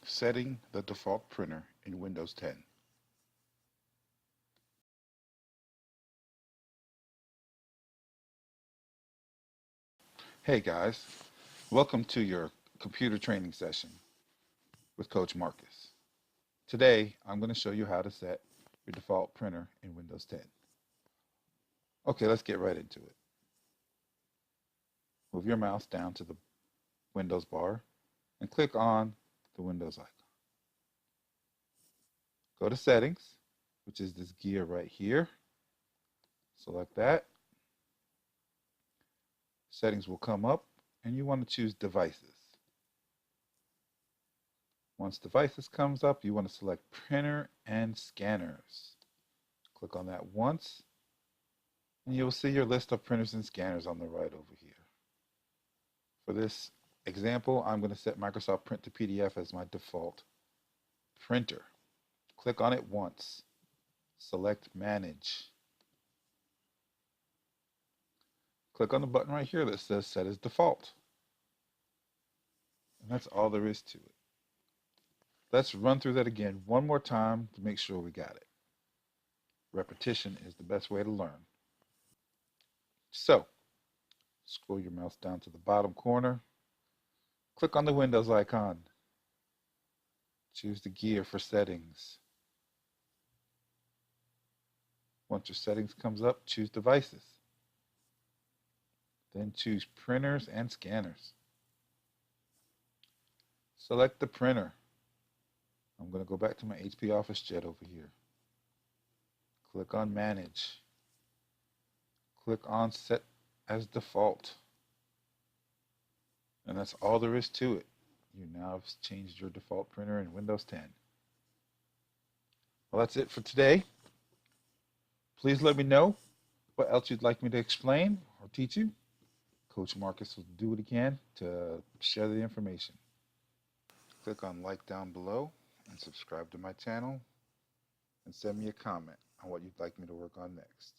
Setting the default printer in Windows 10. Hey guys, welcome to your computer training session with Coach Marcus. Today I'm going to show you how to set your default printer in Windows 10. Okay, let's get right into it. Move your mouse down to the Windows bar and click on the Windows icon. Go to Settings, which is this gear right here. Select that. Settings will come up and you want to choose Devices. Once Devices comes up, you want to select Printer and Scanners. Click on that once and you'll see your list of printers and scanners on the right over here. For this example, I'm going to set Microsoft Print to PDF as my default printer. Click on it once. Select Manage. Click on the button right here that says Set as Default. And that's all there is to it. Let's run through that again one more time to make sure we got it. Repetition is the best way to learn. So, scroll your mouse down to the bottom corner. Click on the Windows icon. Choose the gear for settings. Once your settings comes up, choose Devices. Then choose Printers and Scanners. Select the printer. I'm going to go back to my HP OfficeJet over here. Click on Manage. Click on Set as Default. And that's all there is to it. You now have changed your default printer in Windows 10. Well, that's it for today. Please let me know what else you'd like me to explain or teach you. Coach Marcus will do what he can to share the information. Click on like down below and subscribe to my channel and send me a comment on what you'd like me to work on next.